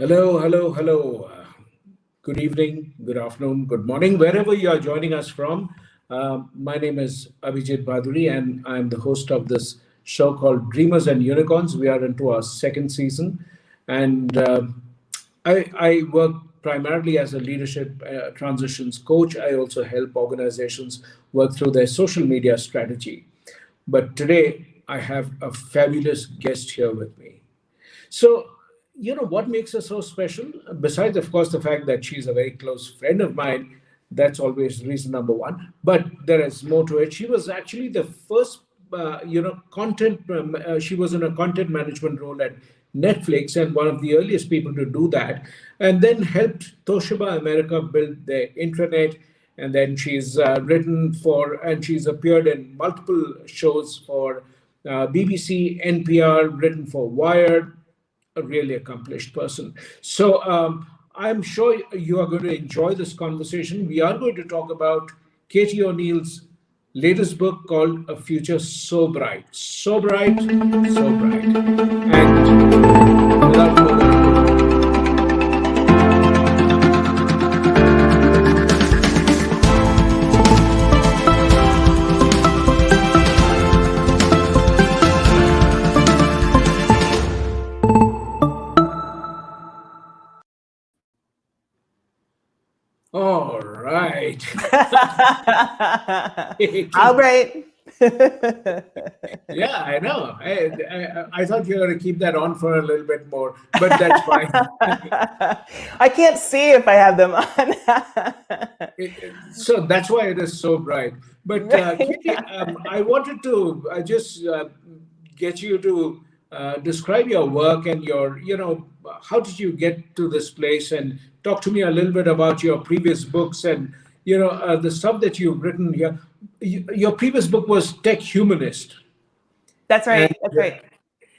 Hello, hello, hello. Good evening, good afternoon, good morning, wherever you are joining us from. My name is Abhijit Bhaduri, and I'm the host of this show called Dreamers and Unicorns. We are into our second season, and I work primarily as a leadership transitions coach. I also help organizations work through their social media strategy. But today, I have a fabulous guest here with me. So, what makes her so special? Besides, of course, the fact that she's a very close friend of mine, that's always reason number one. But there is more to it. She was actually the first, she was in a content management role at Netflix and one of the earliest people to do that. And then helped Toshiba America build their intranet. And then she's written for, and she's appeared in multiple shows for BBC, NPR, written for Wired, a really accomplished person. So I'm sure you are going to enjoy this conversation. We are going to talk about Katie O'Neill's latest book called A Future So Bright. So bright, so bright. And without further ado, all right. All right. Yeah, I know. I thought you were going to keep that on for a little bit more, but that's fine. I can't see if I have them on. So that's why it is so bright. But Katie, I wanted to just get you to describe your work and how did you get to this place, and talk to me a little bit about your previous books and the stuff that you've written here. Your previous book was Tech Humanist. That's And right. That's right.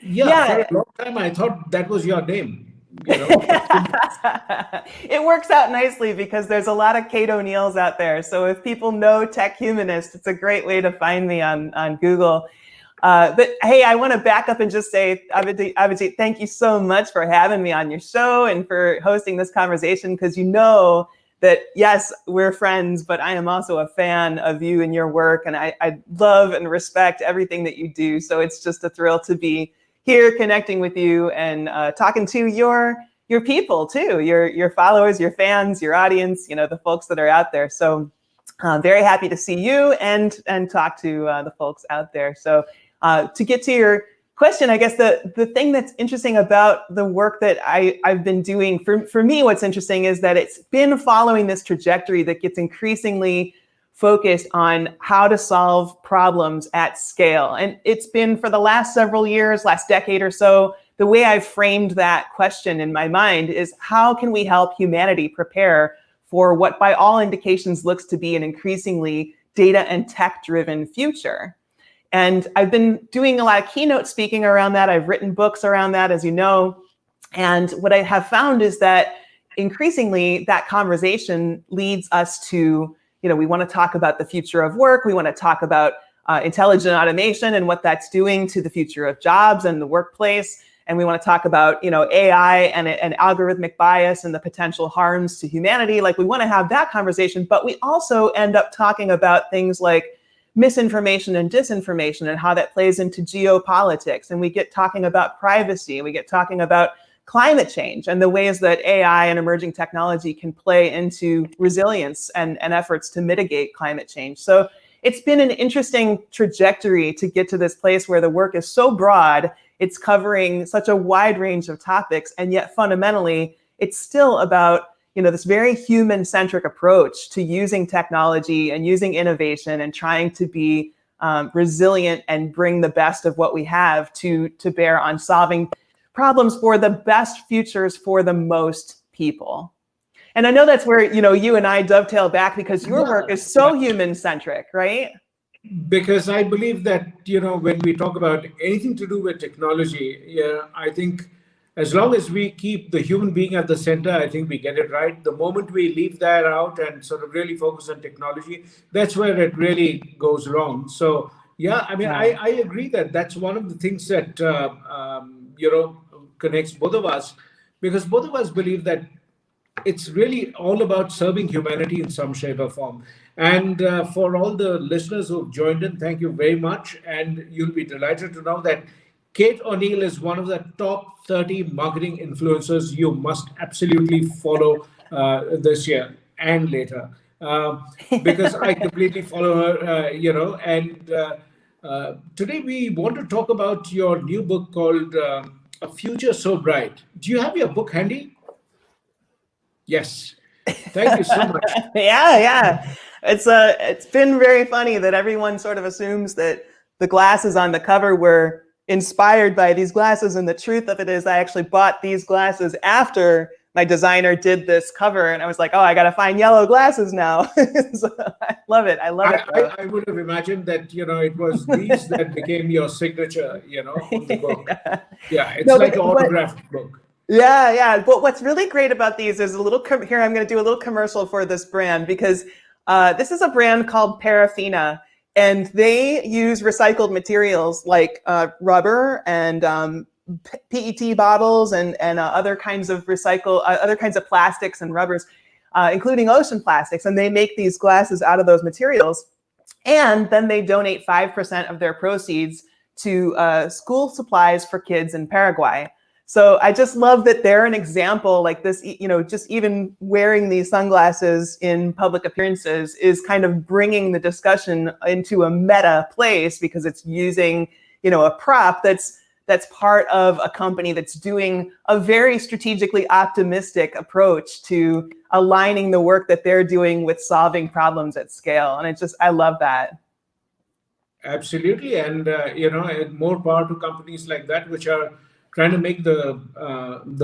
yeah, for a long time I thought that was your name. It works out nicely because there's a lot of Kate O'Neills out there. So if people know Tech Humanist, it's a great way to find me on Google. But hey, I want to back up and just say, Abhijit, thank you so much for having me on your show and for hosting this conversation, because you know that, yes, we're friends, but I am also a fan of you and your work, and I love and respect everything that you do. So it's just a thrill to be here connecting with you and talking to your people too, your followers, your fans, your audience, the folks that are out there. So very happy to see you and talk to the folks out there. So to get to your question, I guess the thing that's interesting about the work that I've been doing, for me, what's interesting is that it's been following this trajectory that gets increasingly focused on how to solve problems at scale. And it's been for the last several years, last decade or so, the way I've framed that question in my mind is, how can we help humanity prepare for what by all indications looks to be an increasingly data and tech-driven future? And I've been doing a lot of keynote speaking around that. I've written books around that, as you know. And what I have found is that increasingly that conversation leads us to, we want to talk about the future of work. We want to talk about intelligent automation and what that's doing to the future of jobs and the workplace. And we want to talk about, AI and algorithmic bias and the potential harms to humanity. Like, we want to have that conversation, but we also end up talking about things like misinformation and disinformation and how that plays into geopolitics. And we get talking about privacy, and we get talking about climate change and the ways that AI and emerging technology can play into resilience and efforts to mitigate climate change. So it's been an interesting trajectory to get to this place where the work is so broad, it's covering such a wide range of topics, and yet fundamentally, it's still about this very human-centric approach to using technology and using innovation and trying to be resilient and bring the best of what we have to bear on solving problems for the best futures for the most people. And I know that's where you and I dovetail back, because your work is so human-centric, right? Because I believe that, when we talk about anything to do with technology, I think as long as we keep the human being at the center, I think we get it right. The moment we leave that out and sort of really focus on technology, that's where it really goes wrong. So, yeah, I mean, I agree that that's one of the things that, connects both of us. because both of us believe that it's really all about serving humanity in some shape or form. And for all the listeners who've joined in, thank you very much. And you'll be delighted to know that Kate ONeill is one of the top 30 marketing influencers you must absolutely follow this year and later. Because I completely follow her, And today we want to talk about your new book called A Future So Bright. Do you have your book handy? Yes. Thank you so much. Yeah. It's been very funny that everyone sort of assumes that the glasses on the cover were inspired by these glasses, and the truth of it is I actually bought these glasses after my designer did this cover, and I was like, oh, I got to find yellow glasses now. So I love it. I love it. I would have imagined that, it was these that became your signature, on the book. Yeah, it's like an autographed book. Yeah. But what's really great about these is here I'm going to do a little commercial for this brand, because this is a brand called Parafina, and they use recycled materials like rubber and PET bottles and other kinds of other kinds of plastics and rubbers, including ocean plastics. And they make these glasses out of those materials. And then they donate 5% of their proceeds to school supplies for kids in Paraguay. So I just love that they're an example like this, just even wearing these sunglasses in public appearances is kind of bringing the discussion into a meta place, because it's using, a prop that's part of a company that's doing a very strategically optimistic approach to aligning the work that they're doing with solving problems at scale. And I love that. Absolutely. And, and more power to companies like that, which are trying to make the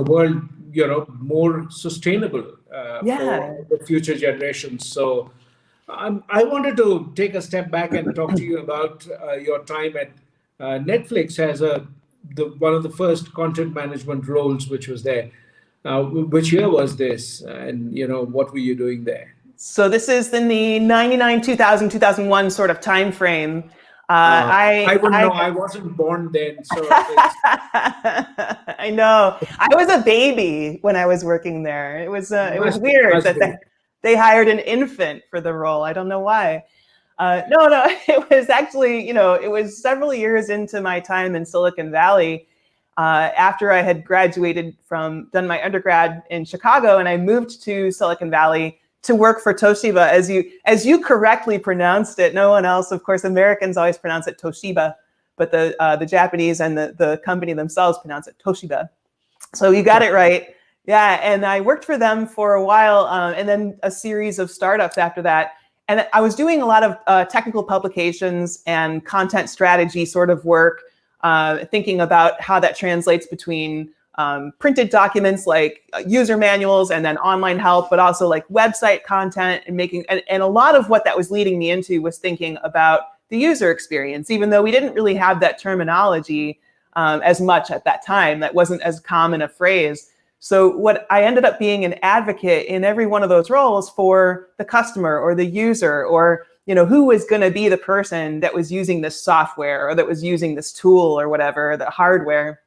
world, more sustainable for the future generations. So I wanted to take a step back and talk to you about your time at Netflix as one of the first content management roles, which was there. Which year was this? And, what were you doing there? So this is in the 99, 2000, 2001 sort of time frame. I wouldn't know. I wasn't born then, so I know. I was a baby when I was working there. It was weird that they hired an infant for the role. I don't know why. No, it was actually, it was several years into my time in Silicon Valley, after I had done my undergrad in Chicago, and I moved to Silicon Valley to work for Toshiba, as you correctly pronounced it. No one else, of course, Americans always pronounce it Toshiba, but the Japanese and the company themselves pronounce it Toshiba. So you got it right. Yeah, and I worked for them for a while, and then a series of startups after that. And I was doing a lot of technical publications and content strategy sort of work, thinking about how that translates between printed documents like user manuals and then online help, but also like website content, and a lot of what that was leading me into was thinking about the user experience, even though we didn't really have that terminology as much at that time. That wasn't as common a phrase. So what I ended up being an advocate in every one of those roles for the customer or the user, or who was going to be the person that was using this software or that was using this tool or whatever, the hardware.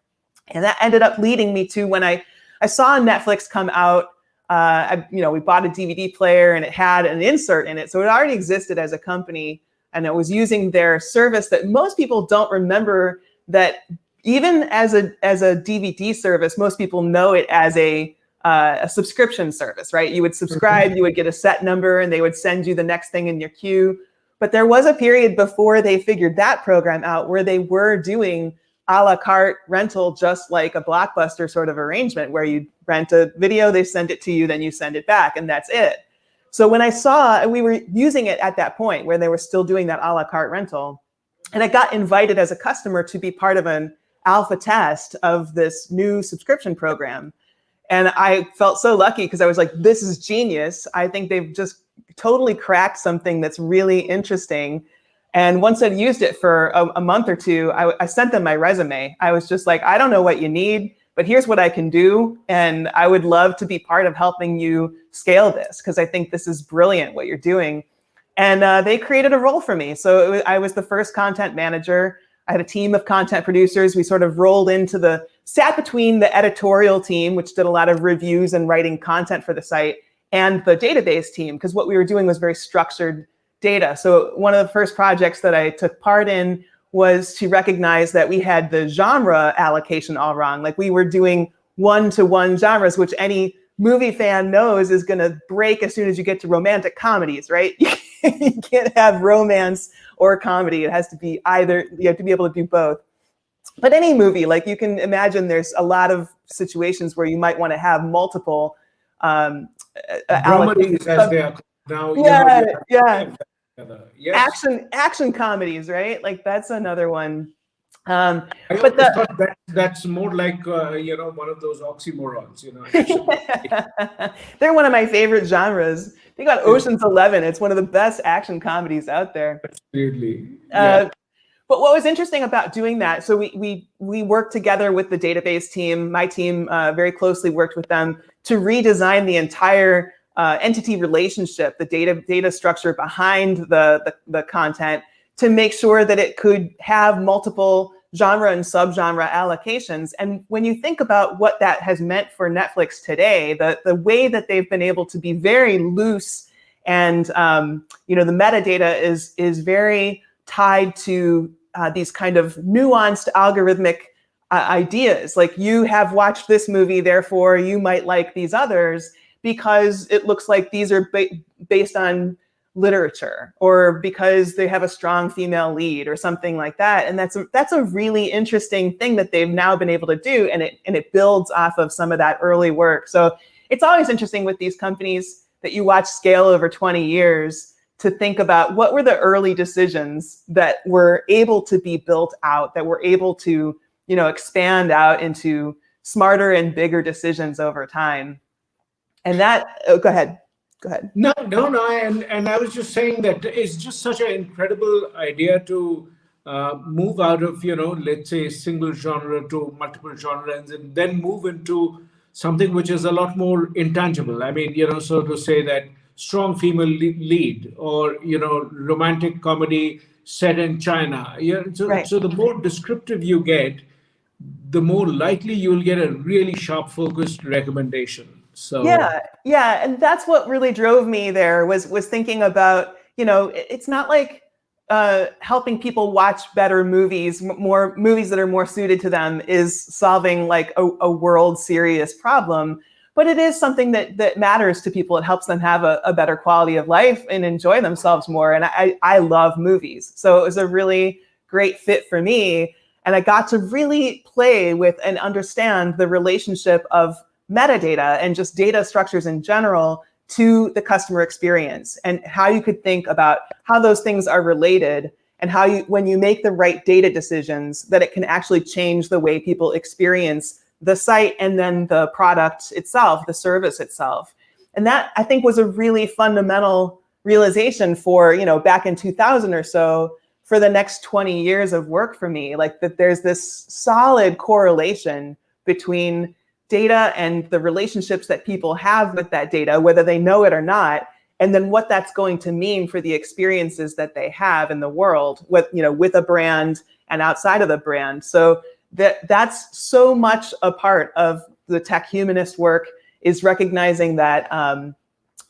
And that ended up leading me to when I saw Netflix come out. We bought a DVD player and it had an insert in it. So it already existed as a company, and it was using their service that most people don't remember, that even as a DVD service, most people know it as a subscription service, right? You would subscribe, you would get a set number, and they would send you the next thing in your queue. But there was a period before they figured that program out where they were doing a la carte rental, just like a Blockbuster sort of arrangement, where you rent a video, they send it to you, then you send it back, and that's it. So when I saw, we were using it at that point where they were still doing that a la carte rental, and I got invited as a customer to be part of an alpha test of this new subscription program. And I felt so lucky, because I was like, this is genius. I think they've just totally cracked something that's really interesting. And once I'd used it for a month or two, I sent them my resume. I was just like, I don't know what you need, but here's what I can do. And I would love to be part of helping you scale this, because I think this is brilliant what you're doing. And they created a role for me. So I was the first content manager. I had a team of content producers. We sort of rolled into the sat between the editorial team, which did a lot of reviews and writing content for the site, and the database team, because what we were doing was very structured data. So one of the first projects that I took part in was to recognize that we had the genre allocation all wrong. Like we were doing one-to-one genres, which any movie fan knows is going to break as soon as you get to romantic comedies, right? You can't have romance or comedy. It has to be either, you have to be able to do both. But any movie, like you can imagine there's a lot of situations where you might want to have multiple dramedies, as they are called now. Yeah. Yes. Action comedies, right? Like that's another one. I always thought that's more like one of those oxymorons. They're one of my favorite genres. Think about Ocean's 11. It's one of the best action comedies out there. Absolutely. Yeah. But what was interesting about doing that, so we worked together with the database team. My team very closely worked with them to redesign the entire entity relationship, the data structure behind the content, to make sure that it could have multiple genre and subgenre allocations. And when you think about what that has meant for Netflix today, the way that they've been able to be very loose, and the metadata is very tied to these kind of nuanced algorithmic ideas. Like you have watched this movie, therefore you might like these others because it looks like these are based on literature, or because they have a strong female lead or something like that. And that's a really interesting thing that they've now been able to do, and it builds off of some of that early work. So it's always interesting with these companies that you watch scale over 20 years to think about what were the early decisions that were able to be built out, that were able to expand out into smarter and bigger decisions over time. And that, go ahead. No. And I was just saying that it's just such an incredible idea to move out of, let's say, single genre to multiple genres, and then move into something which is a lot more intangible. I mean, so to say that strong female lead, or, romantic comedy set in China. So the more descriptive you get, the more likely you'll get a really sharp focused recommendation. So yeah, and that's what really drove me there was thinking about, it's not like helping people watch better movies, more movies that are more suited to them, is solving like a world serious problem, but it is something that matters to people. It helps them have a better quality of life and enjoy themselves more. And I love movies, so it was a really great fit for me, and I got to really play with and understand the relationship of metadata and just data structures in general to the customer experience, and how you could think about how those things are related, and how when you make the right data decisions, that it can actually change the way people experience the site and then the product itself, the service itself. And that, I think, was a really fundamental realization for, back in 2000 or so, for the next 20 years of work for me, like that there's this solid correlation between data and the relationships that people have with that data, whether they know it or not, and then what that's going to mean for the experiences that they have in the world with a brand and outside of the brand. So that's so much a part of the tech humanist work, is recognizing that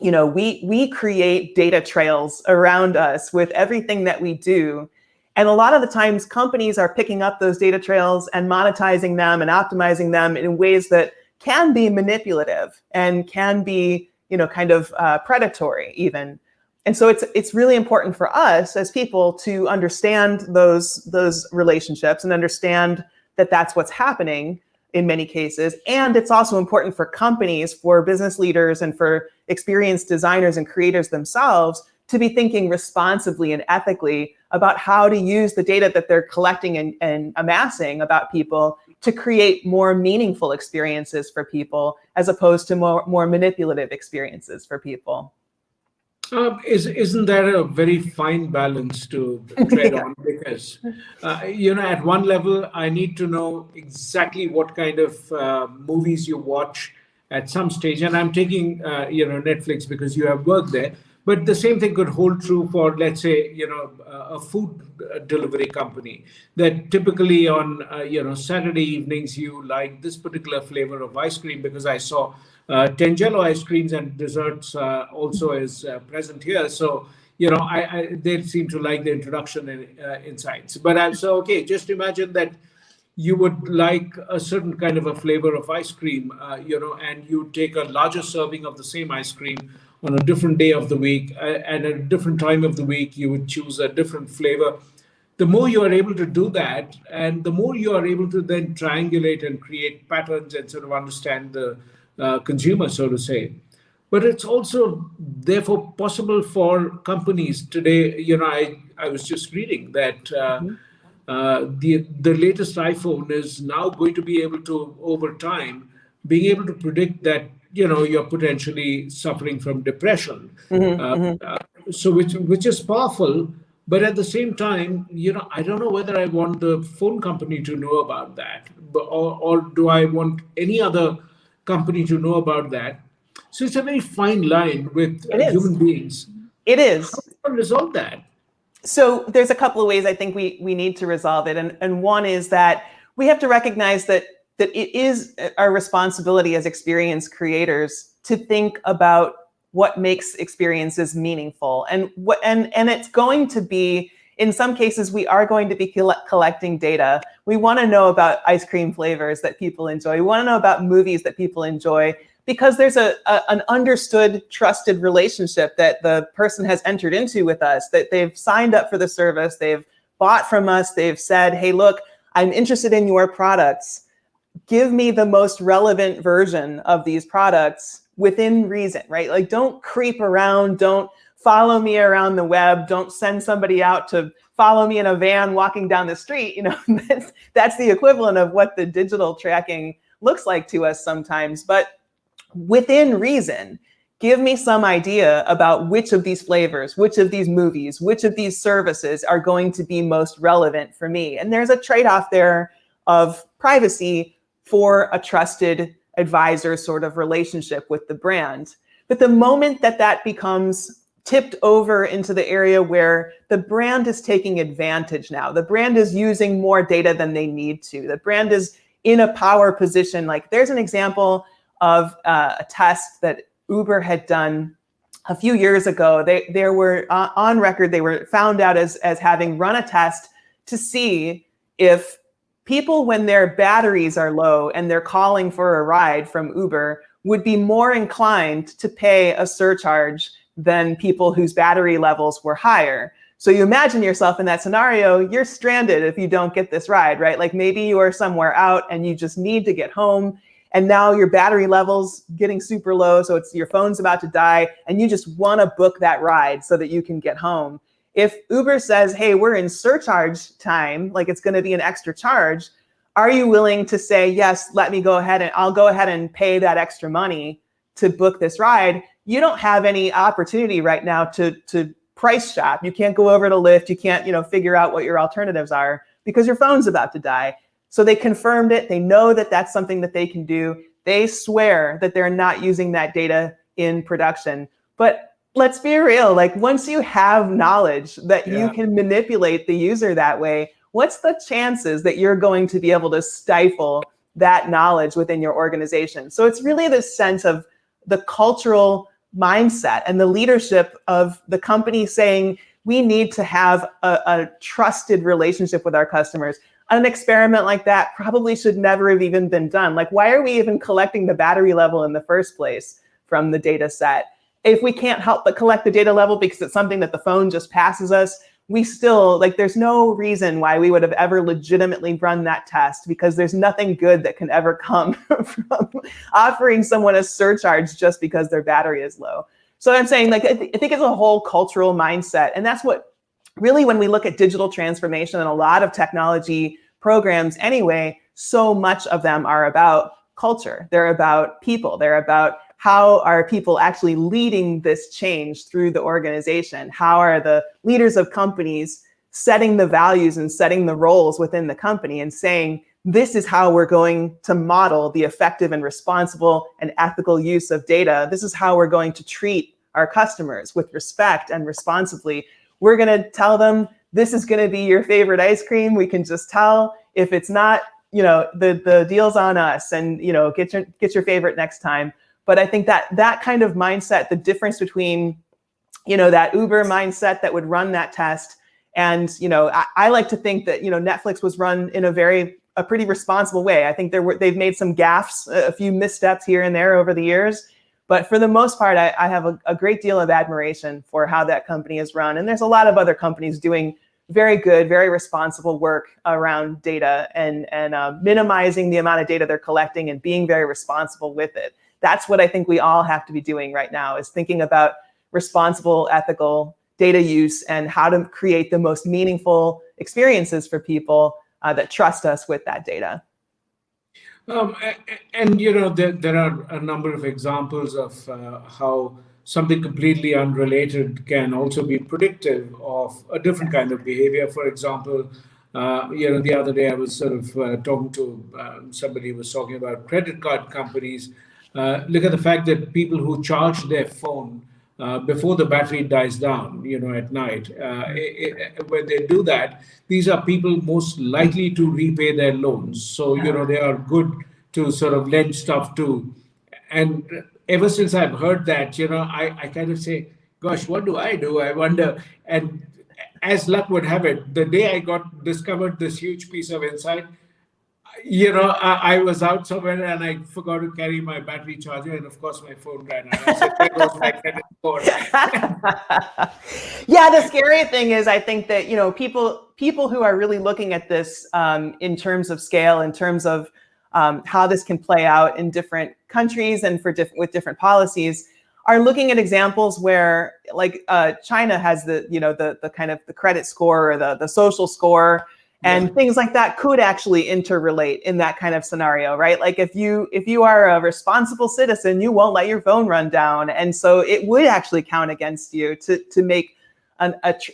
we create data trails around us with everything that we do. And a lot of the times companies are picking up those data trails and monetizing them and optimizing them in ways that can be manipulative and can be, predatory even. And so it's really important for us as people to understand those relationships and understand that that's what's happening in many cases. And it's also important for companies, for business leaders, and for experienced designers and creators themselves to be thinking responsibly and ethically about how to use the data that they're collecting and amassing about people to create more meaningful experiences for people, as opposed to more manipulative experiences for people. Isn't that a very fine balance to tread on? Because, at one level, I need to know exactly what kind of movies you watch at some stage. And I'm taking, Netflix because you have worked there. But the same thing could hold true for, let's say, a food delivery company, that typically on, Saturday evenings, you like this particular flavor of ice cream because I saw Tangelo ice creams and desserts also is present here. So, they seem to like the introduction and insights. But I'm so, okay, just imagine that you would like a certain kind of a flavor of ice cream, and you take a larger serving of the same ice cream on a different day of the week, and at a different time of the week, you would choose a different flavor. The more you are able to do that, and the more you are able to then triangulate and create patterns and sort of understand the consumer, so to say. But it's also therefore possible for companies today. I was just reading that the latest iPhone is now going to be able to, over time, being able to predict that you're potentially suffering from depression. Mm-hmm, Uh, mm-hmm. uh, so which is powerful, but at the same time, I don't know whether I want the phone company to know about that, or do I want any other company to know about that? So it's a very fine line with It is. human beings. It How is. do I resolve that? So there's a couple of ways I think we need to resolve it. And one is that we have to recognize that it is our responsibility as experience creators to think about what makes experiences meaningful. And it's going to be, in some cases, we are going to be collecting data. We want to know about ice cream flavors that people enjoy. We want to know about movies that people enjoy, because there's an understood, trusted relationship that the person has entered into with us, that they've signed up for the service, they've bought from us, they've said, hey, look, I'm interested in your products. Give me the most relevant version of these products within reason, right? Like, don't creep around, don't follow me around the web, don't send somebody out to follow me in a van walking down the street. That's the equivalent of what the digital tracking looks like to us sometimes. But within reason, give me some idea about which of these flavors, which of these movies, which of these services are going to be most relevant for me. And there's a trade-off there of privacy for a trusted advisor sort of relationship with the brand. But the moment that becomes tipped over into the area where the brand is taking advantage now, the brand is using more data than they need to, the brand is in a power position. Like, there's an example of a test that Uber had done a few years ago. They were on record, they were found out as having run a test to see if people, when their batteries are low and they're calling for a ride from Uber, would be more inclined to pay a surcharge than people whose battery levels were higher. So you imagine yourself in that scenario, you're stranded if you don't get this ride, right? Like, maybe you are somewhere out and you just need to get home, and now your battery level's getting super low, so your phone's about to die, and you just want to book that ride so that you can get home. If Uber says, hey, we're in surcharge time, like it's going to be an extra charge, are you willing to say, yes, let me go ahead and I'll go ahead and pay that extra money to book this ride? You don't have any opportunity right now to price shop. You can't go over to Lyft. You can't, figure out what your alternatives are because your phone's about to die. So they confirmed it. They know that that's something that they can do. They swear that they're not using that data in production. But let's be real, like, once you have knowledge that you can manipulate the user that way, what's the chances that you're going to be able to stifle that knowledge within your organization? So it's really this sense of the cultural mindset and the leadership of the company saying, we need to have a trusted relationship with our customers. An experiment like that probably should never have even been done. Like, why are we even collecting the battery level in the first place from the data set? If we can't help but collect the data level because it's something that the phone just passes us, we still, there's no reason why we would have ever legitimately run that test, because there's nothing good that can ever come from offering someone a surcharge just because their battery is low. So I'm saying, I think it's a whole cultural mindset. And that's what really, when we look at digital transformation and a lot of technology programs anyway, so much of them are about culture. They're about people. They're about how are people actually leading this change through the organization? How are the leaders of companies setting the values and setting the roles within the company and saying, this is how we're going to model the effective and responsible and ethical use of data. This is how we're going to treat our customers with respect and responsibly. We're going to tell them, this is going to be your favorite ice cream. We can just tell. If it's not, the deal's on us, and, get your favorite next time. But I think that kind of mindset, the difference between, that Uber mindset that would run that test, and, I like to think that, Netflix was run in a pretty responsible way. I think they've made some gaffes, a few missteps here and there over the years. But for the most part, I have a great deal of admiration for how that company is run. And there's a lot of other companies doing very good, very responsible work around data and minimizing the amount of data they're collecting and being very responsible with it. That's what I think we all have to be doing right now, is thinking about responsible, ethical data use and how to create the most meaningful experiences for people that trust us with that data. And there are a number of examples of how something completely unrelated can also be predictive of a different kind of behavior. For example, the other day I was sort of talking to somebody who was talking about credit card companies. Look at the fact that people who charge their phone before the battery dies down, at night, when they do that, these are people most likely to repay their loans. So, they are good to sort of lend stuff to. And ever since I've heard that, I kind of say, gosh, what do? I wonder. And as luck would have it, the day I discovered this huge piece of insight, I was out somewhere and I forgot to carry my battery charger, and of course my phone ran out. I said, there goes my credit score. Yeah, the scary thing is, I think that people who are really looking at this in terms of scale, in terms of how this can play out in different countries and with different policies, are looking at examples where, like, China has the kind of the credit score or the social score. And things like that could actually interrelate in that kind of scenario, right? Like if you are a responsible citizen, you won't let your phone run down, and so it would actually count against you to make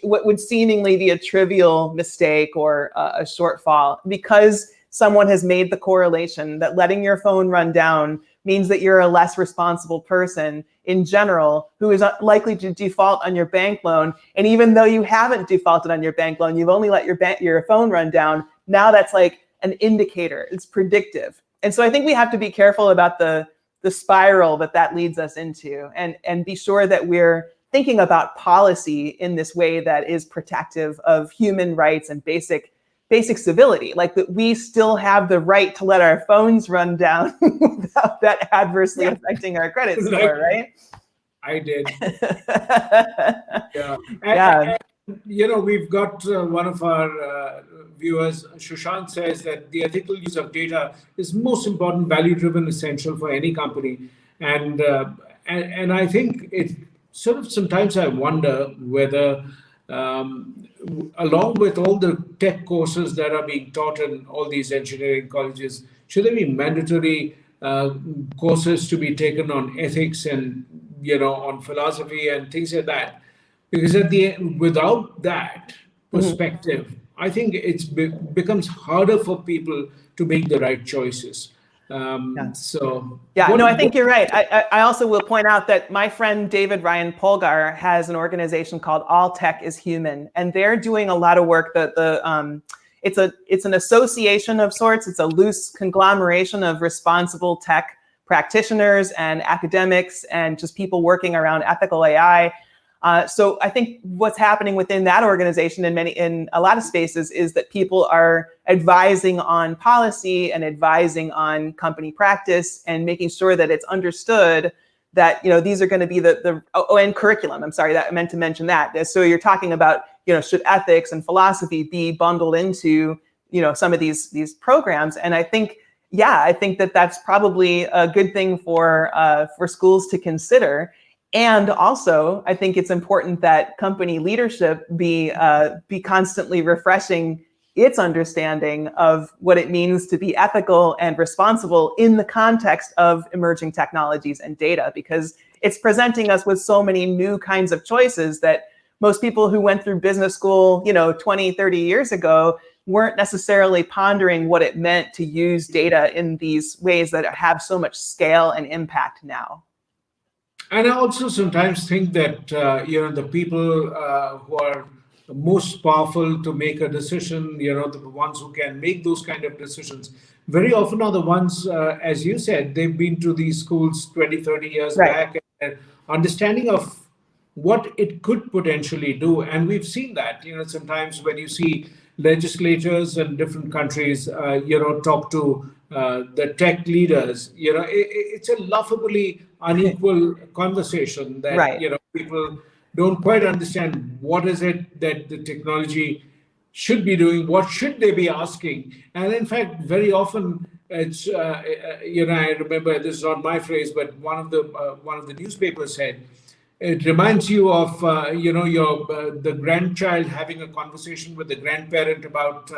what would seemingly be a trivial mistake or a shortfall, because someone has made the correlation that letting your phone run down means that you're a less responsible person in general, who is likely to default on your bank loan. And even though you haven't defaulted on your bank loan, you've only let your phone run down. Now that's like an indicator. It's predictive. And so I think we have to be careful about the spiral that leads us into, and be sure that we're thinking about policy in this way that is protective of human rights and basic civility, like that we still have the right to let our phones run down without that adversely affecting our credit score, right? I did. Yeah. Yeah. And, we've got one of our viewers, Shushant, says that the ethical use of data is most important, value-driven, essential for any company. And I think it sort of, sometimes I wonder whether along with all the tech courses that are being taught in all these engineering colleges, should there be mandatory courses to be taken on ethics and on philosophy and things like that? Because without that perspective, I think it becomes harder for people to make the right choices. So I think you're right. I also will point out that my friend David Ryan Polgar has an organization called All Tech is Human, and they're doing a lot of work. It's an association of sorts. It's a loose conglomeration of responsible tech practitioners and academics and just people working around ethical AI. So I think what's happening within that organization in a lot of spaces is that people are advising on policy and advising on company practice and making sure that it's understood that these are going to be and curriculum. I'm sorry, that I meant to mention that. So you're talking about should ethics and philosophy be bundled into some of these programs, and I think that's probably a good thing for schools to consider. And also, I think it's important that company leadership be constantly refreshing its understanding of what it means to be ethical and responsible in the context of emerging technologies and data, because it's presenting us with so many new kinds of choices that most people who went through business school, 20, 30 years ago weren't necessarily pondering what it meant to use data in these ways that have so much scale and impact now. And I also sometimes think that the people who are most powerful to make a decision, the ones who can make those kind of decisions, very often are the ones, as you said, they've been to these schools 20, 30 years Right. back, and understanding of what it could potentially do. And we've seen that, sometimes when you see legislators in different countries, talk to the tech leaders, it's a laughably unequal conversation that, Right. people don't quite understand what is it that the technology should be doing, what should they be asking. And in fact, very often it's, I remember, this is not my phrase, but one of the newspapers said, it reminds you of your the grandchild having a conversation with the grandparent about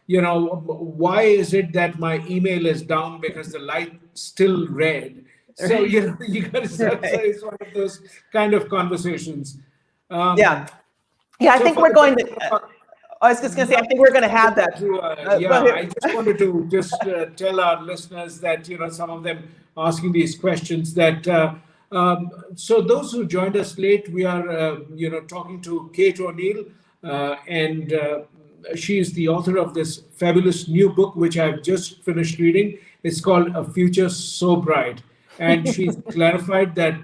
why is it that my email is down because the light still red. So Right. you got to start. So Right. it's one of those kind of conversations. Yeah. Um, Yeah, I so think for we're the going benefit to. of our I was just going to say, I think we're going to have that. yeah, Go I ahead. just wanted to just tell our listeners that some of them asking these questions that so those who joined us late, we are talking to Kate ONeill, and she is the author of this fabulous new book which I've just finished reading. It's called A Future So Bright, and she's clarified that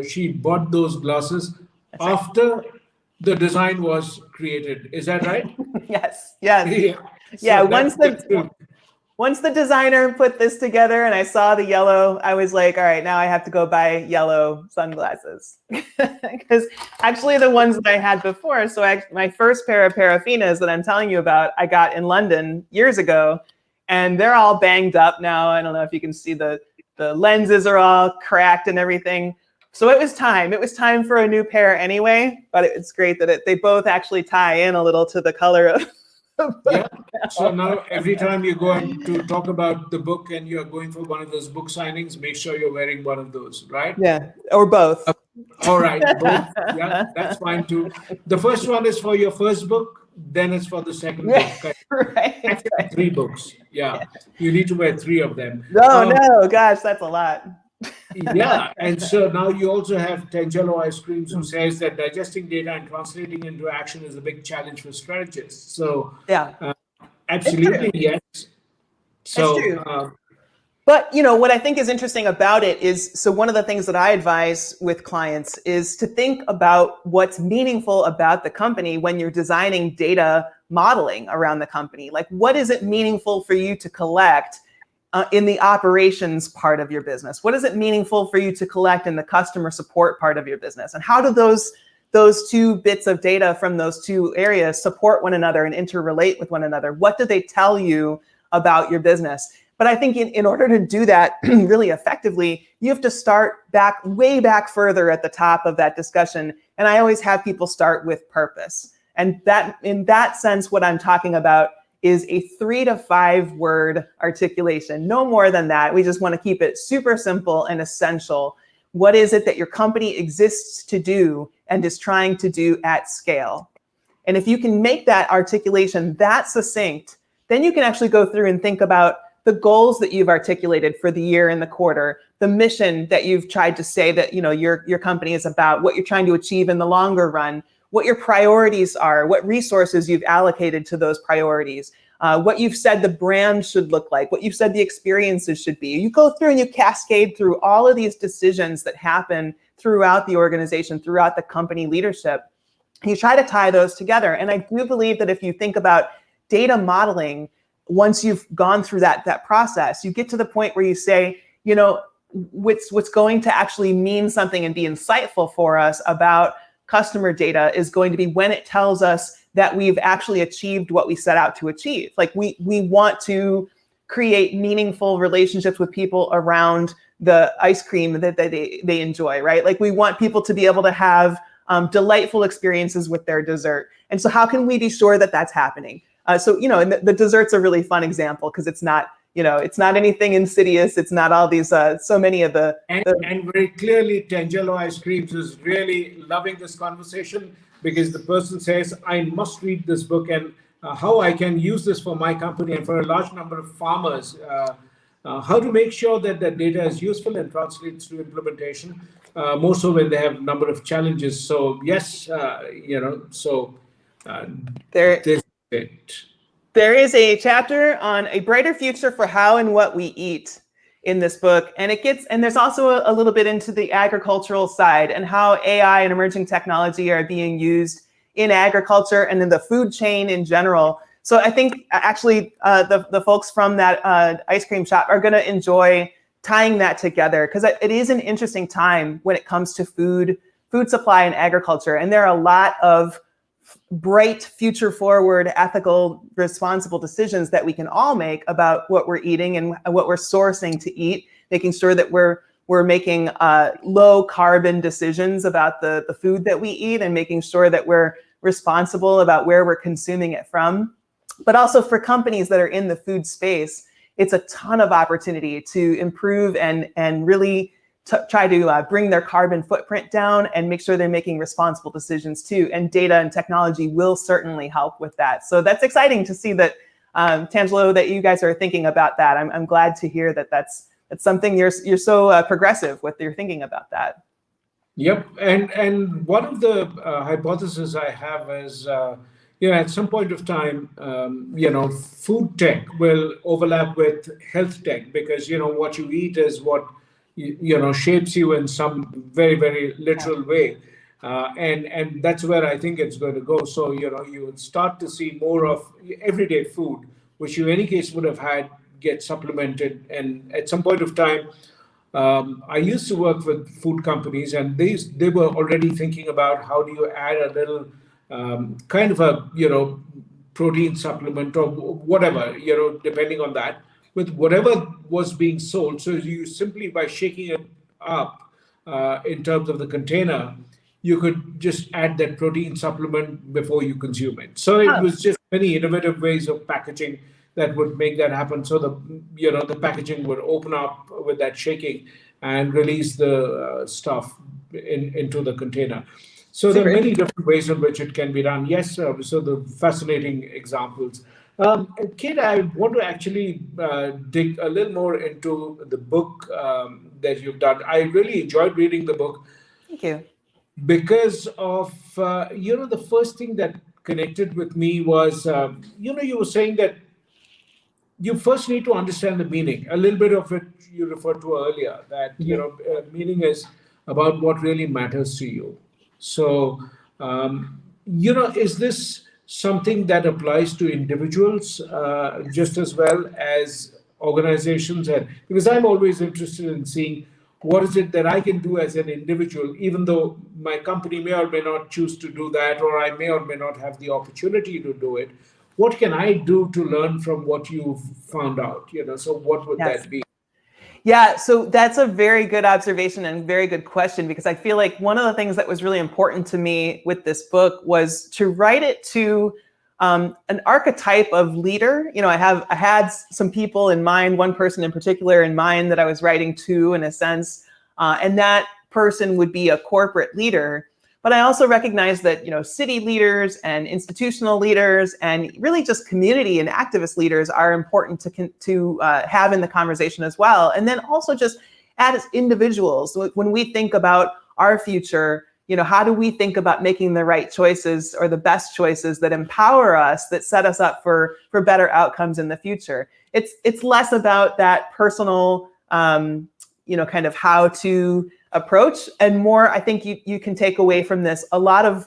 she bought those glasses That's right. after the design was created. Is that right? Yes. Yes. Yeah. Yeah. So that's the truth. Once the designer put this together and I saw the yellow, I was like, all right, now I have to go buy yellow sunglasses. Because actually the ones that I had before, my first pair of Parafinas that I'm telling you about, I got in London years ago, and they're all banged up now. I don't know if you can see the lenses are all cracked and everything. So it was time. It was time for a new pair anyway, but it's great that they both actually tie in a little to the color of the Yeah. book So now. now every time you go on to talk about the book and you're going for one of those book signings, make sure you're wearing one of those, right? Yeah, or both. All right, both. Yeah, that's fine too. The first one is for your first book, then it's for the second Right, book. right. Actually, three books. Yeah, you need to wear three of them. No, no, gosh, that's a lot. Yeah, and so now you also have Tangelo Ice Creams, who says that digesting data and translating into action is a big challenge for strategists. So, Yeah, uh, it's true. absolutely yes. It's So, true. But what I think is interesting about it is, so one of the things that I advise with clients is to think about what's meaningful about the company when you're designing data modeling around the company. Like, what is it meaningful for you to collect in the operations part of your business? What is it meaningful for you to collect in the customer support part of your business? And how do those two bits of data from those two areas support one another and interrelate with one another? What do they tell you about your business? But I think in order to do that really effectively, you have to start way back further at the top of that discussion. And I always have people start with purpose. And that, in that sense, what I'm talking about is a 3 to 5 word articulation, no more than that. We just want to keep it super simple and essential. What is it that your company exists to do and is trying to do at scale? And if you can make that articulation that succinct, then you can actually go through and think about the goals that you've articulated for the year and the quarter, the mission that you've tried to say that your company is about, what you're trying to achieve in the longer run, what your priorities are, what resources you've allocated to those priorities, what you've said the brand should look like, what you've said the experiences should be. You go through and you cascade through all of these decisions that happen throughout the organization, throughout the company leadership. You try to tie those together. And I do believe that if you think about data modeling, once you've gone through that process, you get to the point where you say, what's going to actually mean something and be insightful for us about customer data is going to be when it tells us that we've actually achieved what we set out to achieve. Like we want to create meaningful relationships with people around the ice cream that they enjoy, right? Like we want people to be able to have delightful experiences with their dessert. And so how can we be sure that that's happening? And the dessert's a really fun example because it's not anything insidious. It's not all these, so many of the. And very clearly, Tangelo Ice Creams is really loving this conversation because the person says, I must read this book and how I can use this for my company and for a large number of farmers. how to make sure that that data is useful and translates to implementation, more so when they have a number of challenges. So yes, uh, There, this is it. there is a chapter on a brighter future for how and what we eat in this book. And there's also a little bit into the agricultural side and how AI and emerging technology are being used in agriculture and in the food chain in general. So I think actually the folks from that ice cream shop are going to enjoy tying that together, because it is an interesting time when it comes to food supply and agriculture. And there are a lot of bright, future forward, ethical, responsible decisions that we can all make about what we're eating and what we're sourcing to eat, making sure that we're making low carbon decisions about the food that we eat, and making sure that we're responsible about where we're consuming it from. But also for companies that are in the food space, it's a ton of opportunity to improve and really try to bring their carbon footprint down and make sure they're making responsible decisions too. And data and technology will certainly help with that. So that's exciting to see that, Tangelo, that you guys are thinking about that. I'm glad to hear that that's something you're so progressive with your thinking about that. Yep, and one of the hypotheses I have is, at some point of time, food tech will overlap with health tech, because what you eat is what shapes you in some very, very literal way, and that's where I think it's going to go. So you would start to see more of everyday food, which you in any case would have had, get supplemented, and at some point of time. I used to work with food companies, and they were already thinking about how do you add a little kind of a protein supplement or whatever, depending on that, with whatever was being sold. So you simply, by shaking it up in terms of the container, you could just add that protein supplement before you consume it. So it was just many innovative ways of packaging that would make that happen. So the packaging would open up with that shaking and release the stuff into the container. So there are many different ways in which it can be done. Yes, so the fascinating examples. Kate, I want to actually dig a little more into the book that you've done. I really enjoyed reading the book. Thank you. Because of the first thing that connected with me was you were saying that you first need to understand the meaning. A little bit of it you referred to earlier, that meaning is about what really matters to you. So is this something that applies to individuals just as well as organizations? And because I'm always interested in seeing what is it that I can do as an individual, even though my company may or may not choose to do that, or I may or may not have the opportunity to do it. What can I do to learn from what you've found out? So what would that be? Yeah, so that's a very good observation and very good question, because I feel like one of the things that was really important to me with this book was to write it to an archetype of leader. I had some people in mind, one person in particular in mind that I was writing to, in a sense, and that person would be a corporate leader. But I also recognize that, city leaders and institutional leaders and really just community and activist leaders are important to have in the conversation as well. And then also just as individuals, when we think about our future, how do we think about making the right choices or the best choices that empower us, that set us up for better outcomes in the future? It's less about that personal, kind of how to approach, and more, I think you can take away from this a lot of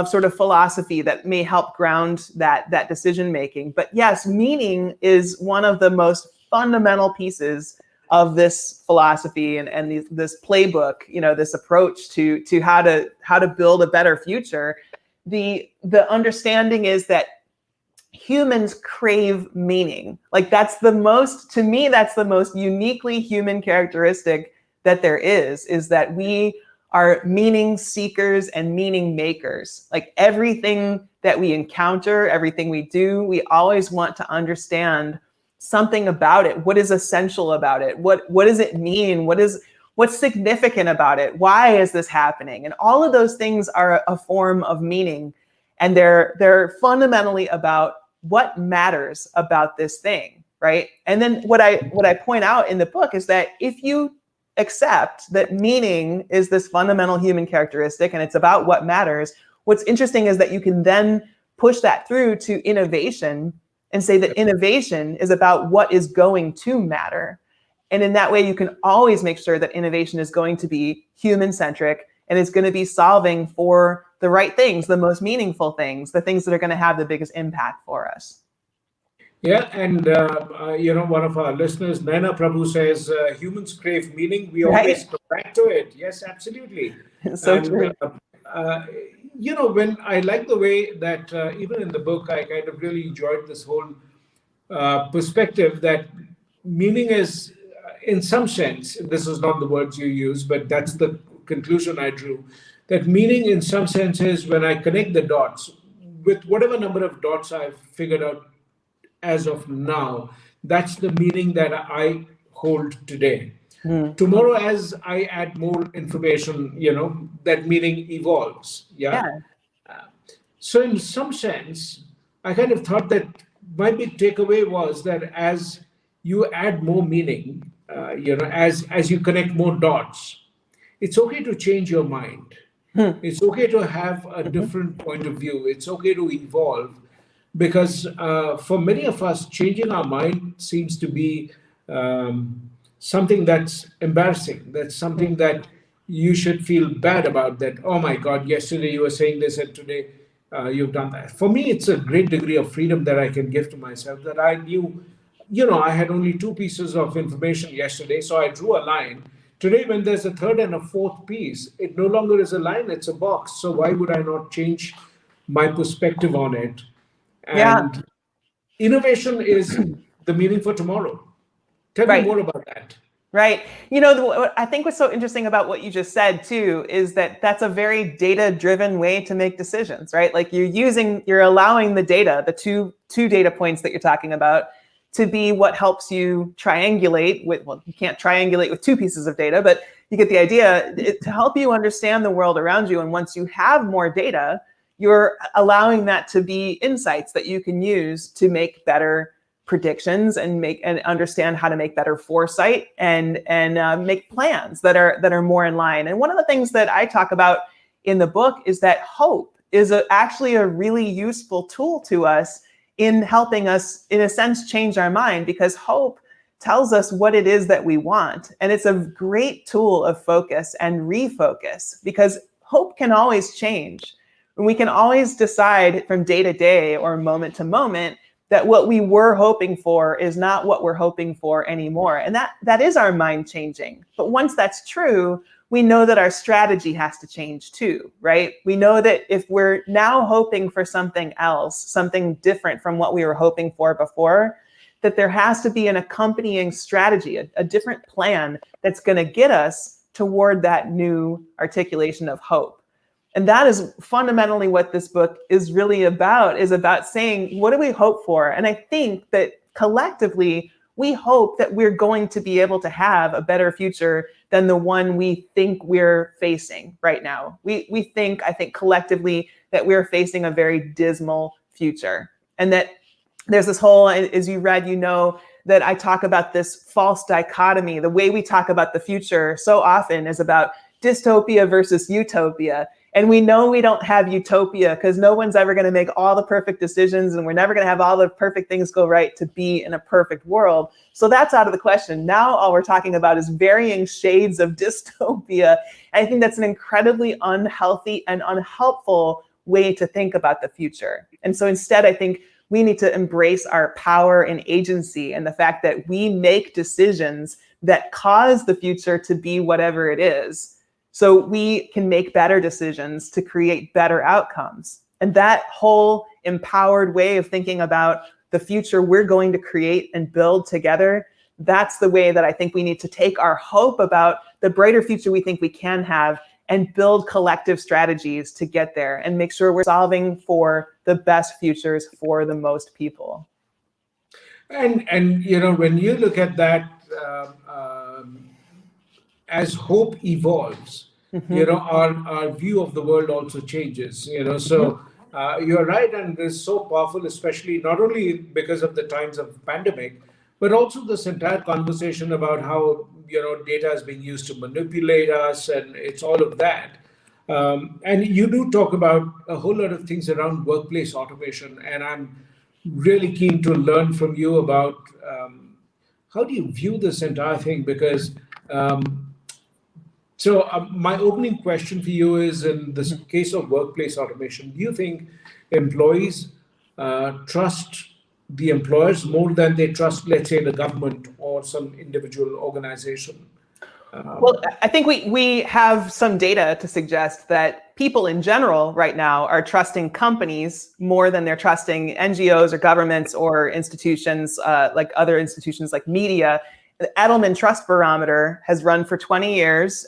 sort of philosophy that may help ground that decision making. But yes, meaning is one of the most fundamental pieces of this philosophy and this playbook. This approach to how to build a better future. The understanding is that humans crave meaning. Like that's the most uniquely human characteristic that there is that we are meaning seekers and meaning makers. Like everything that we encounter, everything we do, we always want to understand something about it. What is essential about it? What does it mean? What's significant about it? Why is this happening? And all of those things are a form of meaning. And they're fundamentally about what matters about this thing. right? And then what I point out in the book is that if you accept that meaning is this fundamental human characteristic and it's about what matters, what's interesting is that you can then push that through to innovation and say that innovation is about what is going to matter. And in that way, you can always make sure that innovation is going to be human-centric and is going to be solving for the right things, the most meaningful things, the things that are going to have the biggest impact for us. Yeah, and one of our listeners, Naina Prabhu, says humans crave meaning. We always Right? go back to it. Yes, absolutely. So And true. when I like the way that even in the book, I kind of really enjoyed this whole perspective that meaning is, in some sense, this is not the words you use, but that's the conclusion I drew. That meaning, in some sense, is when I connect the dots with whatever number of dots I've figured out as of now. That's the meaning that I hold today. Tomorrow, as I add more information, that meaning evolves. Yeah. Yeah. So, in some sense, I kind of thought that my big takeaway was that as you add more meaning, as you connect more dots, it's okay to change your mind. It's okay to have a different point of view. It's okay to evolve because for many of us, changing our mind seems to be something that's embarrassing. That's something that you should feel bad about. That, oh my God, yesterday you were saying this and today you've done that. For me, it's a great degree of freedom that I can give to myself that I knew, I had only two pieces of information yesterday, so I drew a line. Today, when there's a third and a fourth piece, it no longer is a line, it's a box. So why would I not change my perspective on it? Yeah. And innovation is the meaning for tomorrow. Tell me Right. more about that. Right. What I think what's so interesting about what you just said too is that that's a very data-driven way to make decisions, right? Like you're allowing the data, the two data points that you're talking about, to be what helps you triangulate with. Well, you can't triangulate with two pieces of data, but you get the idea. To help you understand the world around you. And once you have more data, you're allowing that to be insights that you can use to make better predictions and understand how to make better foresight and make plans that are more in line. And one of the things that I talk about in the book is that hope is actually a really useful tool to us in helping us, in a sense, change our mind, because hope tells us what it is that we want. And it's a great tool of focus and refocus, because hope can always change. And we can always decide from day to day or moment to moment that what we were hoping for is not what we're hoping for anymore. And that is our mind changing. But once that's true, we know that our strategy has to change too, right? We know that if we're now hoping for something else, something different from what we were hoping for before, that there has to be an accompanying strategy, a different plan that's going to get us toward that new articulation of hope. And that is fundamentally what this book is really about, is about saying, what do we hope for? And I think that collectively, we hope that we're going to be able to have a better future than the one we think we're facing right now. I think collectively that we're facing a very dismal future. And that there's this whole, as you read, that I talk about this false dichotomy. The way we talk about the future so often is about dystopia versus utopia. And we know we don't have utopia because no one's ever going to make all the perfect decisions, and we're never going to have all the perfect things go right to be in a perfect world. So that's out of the question. Now all we're talking about is varying shades of dystopia. And I think that's an incredibly unhealthy and unhelpful way to think about the future. And so instead, I think we need to embrace our power and agency and the fact that we make decisions that cause the future to be whatever it is, so we can make better decisions to create better outcomes. And that whole empowered way of thinking about the future we're going to create and build together, that's the way that I think we need to take our hope about the brighter future we think we can have and build collective strategies to get there and make sure we're solving for the best futures for the most people. And when you look at that, as hope evolves, our view of the world also changes. So you're right, and it's so powerful, especially not only because of the times of pandemic, but also this entire conversation about how data is being used to manipulate us, and it's all of that. And you do talk about a whole lot of things around workplace automation, and I'm really keen to learn from you about how do you view this entire thing? Because my opening question for you is, in this case of workplace automation, do you think employees trust the employers more than they trust, let's say, the government or some individual organization? Well, I think we have some data to suggest that people in general right now are trusting companies more than they're trusting NGOs or governments or institutions, like other institutions like media. The Edelman Trust Barometer has run for 21 years,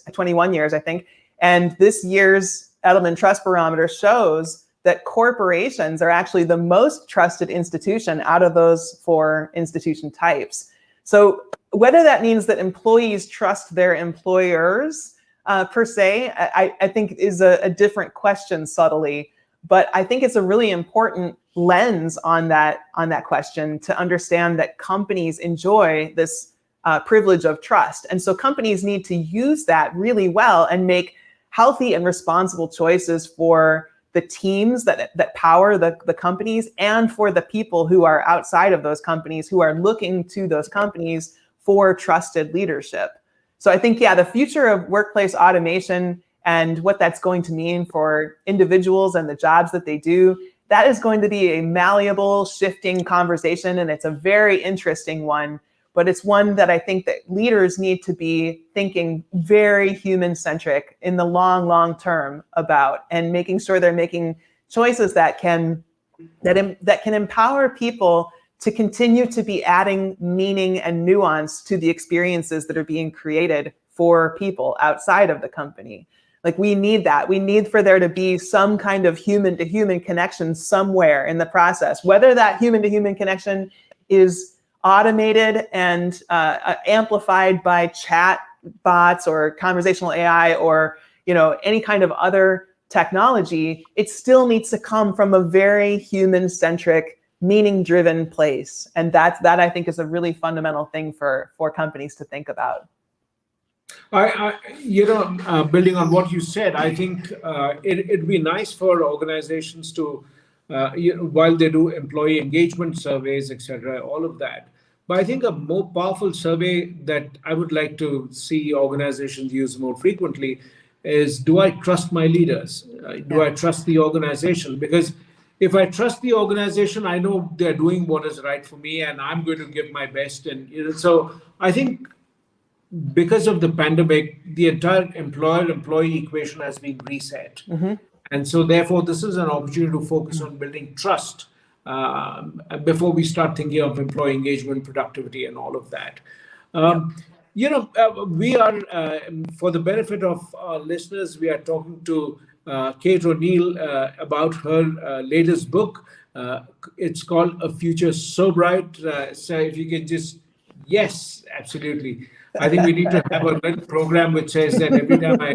I think. And this year's Edelman Trust Barometer shows that corporations are actually the most trusted institution out of those 4 institution types. So whether that means that employees trust their employers per se, I think is a different question subtly. But I think it's a really important lens on that question to understand that companies enjoy this privilege of trust. And so companies need to use that really well and make healthy and responsible choices for the teams that power the companies, and for the people who are outside of those companies who are looking to those companies for trusted leadership. So I think, the future of workplace automation and what that's going to mean for individuals and the jobs that they do, that is going to be a malleable, shifting conversation, and it's a very interesting one. But it's one that I think that leaders need to be thinking very human-centric in the long, long term about, and making sure they're making choices that can empower people to continue to be adding meaning and nuance to the experiences that are being created for people outside of the company. Like, we need that. We need for there to be some kind of human-to-human connection somewhere in the process, whether that human-to-human connection is automated and amplified by chat bots or conversational AI or any kind of other technology. It still needs to come from a very human-centric, meaning-driven place, and that I think is a really fundamental thing for companies to think about. Building on what you said, I think it'd be nice for organizations to, while they do employee engagement surveys, etc., all of that. But I think a more powerful survey that I would like to see organizations use more frequently is, do I trust my leaders? Do I trust the organization? Because if I trust the organization, I know they're doing what is right for me, and I'm going to give my best. And so I think because of the pandemic, the entire employer-employee equation has been reset. Mm-hmm. And so therefore, this is an opportunity to focus on building trust before we start thinking of employee engagement, productivity, and all of that. We are, for the benefit of our listeners, we are talking to Kate ONeill about her latest book. It's called A Future So Bright. So if you can just, yes, absolutely. I think we need to have a little program which says that every time I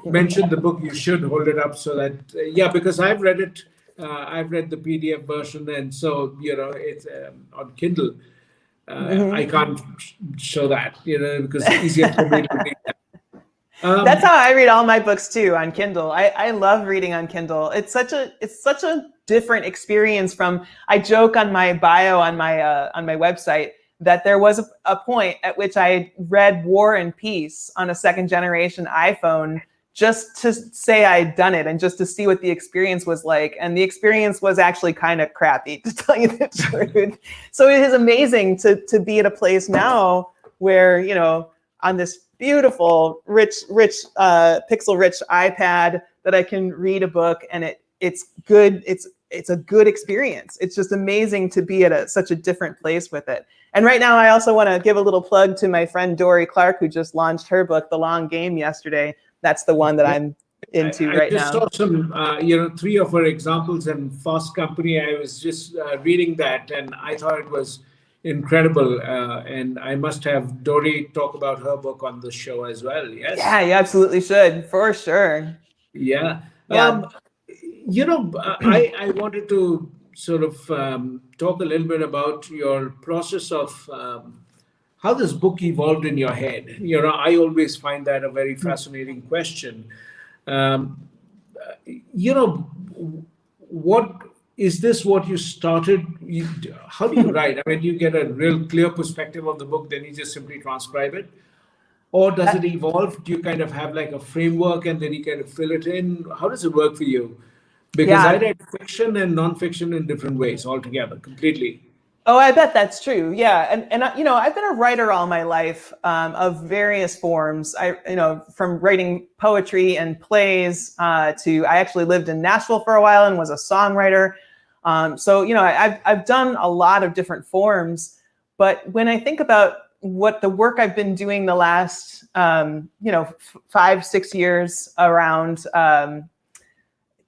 mention the book, you should hold it up so that, because I've read it. I've read the PDF version, and so it's on Kindle. I can't show that, because it's easier for me to read that. That's how I read all my books too, on Kindle. I love reading on Kindle. It's such a different experience from. I joke on my bio on my website that there was a point at which I read War and Peace on a 2nd generation iPhone, just to say I'd done it and just to see what the experience was like. And the experience was actually kind of crappy, to tell you the truth. So it is amazing to be at a place now where, on this beautiful, rich, pixel-rich iPad, that I can read a book and it's good. It's a good experience. It's just amazing to be at such a different place with it. And right now, I also want to give a little plug to my friend Dory Clark, who just launched her book, The Long Game, yesterday. That's the one that I'm into right now. I just saw some, 3 of her examples in Fast Company. I was just reading that, and I thought it was incredible. And I must have Dory talk about her book on the show as well. Yes. Yeah, you absolutely should, for sure. Yeah. I wanted to sort of talk a little bit about your process of how this book evolved in your head. I always find that a very fascinating question. Um, you know, what is this? What you started? How do you write? I mean, you get a real clear perspective of the book, then you just simply transcribe it, or does it evolve? Do you kind of have like a framework and then you kind of fill it in? How does it work for you? Because I Yeah. read fiction and nonfiction in different ways altogether, completely. Oh, I bet that's true. Yeah, and I've been a writer all my life, of various forms. From writing poetry and plays, to I actually lived in Nashville for a while and was a songwriter. I've done a lot of different forms. But when I think about what the work I've been doing the last 5-6 years around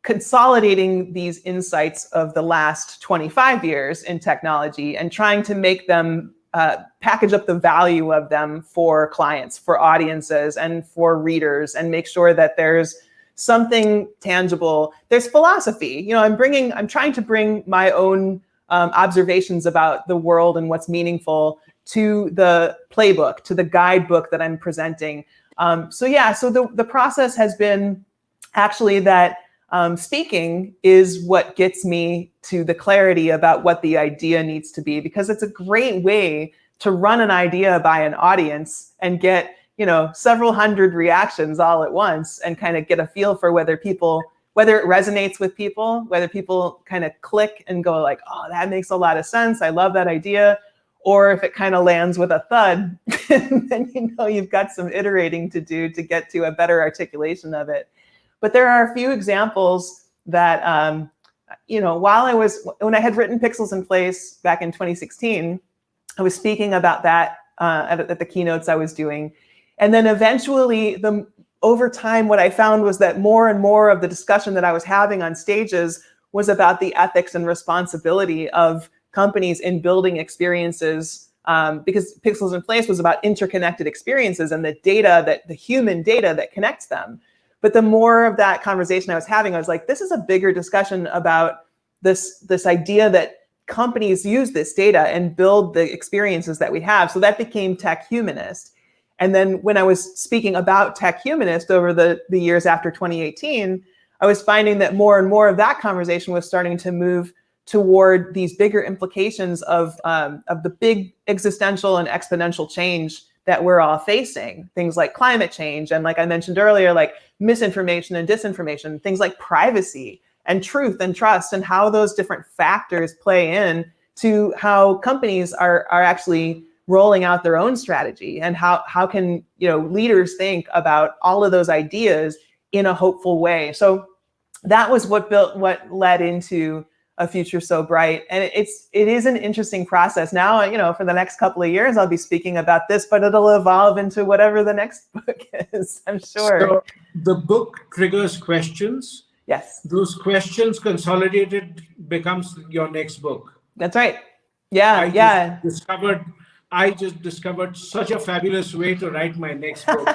consolidating these insights of the last 25 years in technology and trying to make them package up the value of them for clients, for audiences, and for readers, and make sure that there's something tangible. There's philosophy. I'm trying to bring my own observations about the world and what's meaningful to the playbook, to the guidebook that I'm presenting. So the process has been actually that speaking is what gets me to the clarity about what the idea needs to be, because it's a great way to run an idea by an audience and get, several hundred reactions all at once, and kind of get a feel for whether it resonates with people, whether people kind of click and go like, oh, that makes a lot of sense, I love that idea. Or if it kind of lands with a thud, then you've got some iterating to do to get to a better articulation of it. But there are a few examples that, when I had written Pixels in Place back in 2016, I was speaking about that at the keynotes I was doing. And then eventually, over time, what I found was that more and more of the discussion that I was having on stages was about the ethics and responsibility of companies in building experiences, because Pixels in Place was about interconnected experiences and the human data that connects them. But the more of that conversation I was having, I was like, this is a bigger discussion about this idea that companies use this data and build the experiences that we have. So that became Tech Humanist. And then when I was speaking about Tech Humanist over the years after 2018, I was finding that more and more of that conversation was starting to move toward these bigger implications of the big existential and exponential change that we're all facing. Things like climate change, and like I mentioned earlier, like misinformation and disinformation, things like privacy and truth and trust, and how those different factors play in to how companies are actually rolling out their own strategy, and how can leaders think about all of those ideas in a hopeful way. So that was what led into A Future So Bright. And it is an interesting process. Now, for the next couple of years, I'll be speaking about this, but it'll evolve into whatever the next book is, I'm sure. So the book triggers questions. Yes. Those questions consolidated becomes your next book. That's right. Yeah. I just discovered such a fabulous way to write my next book.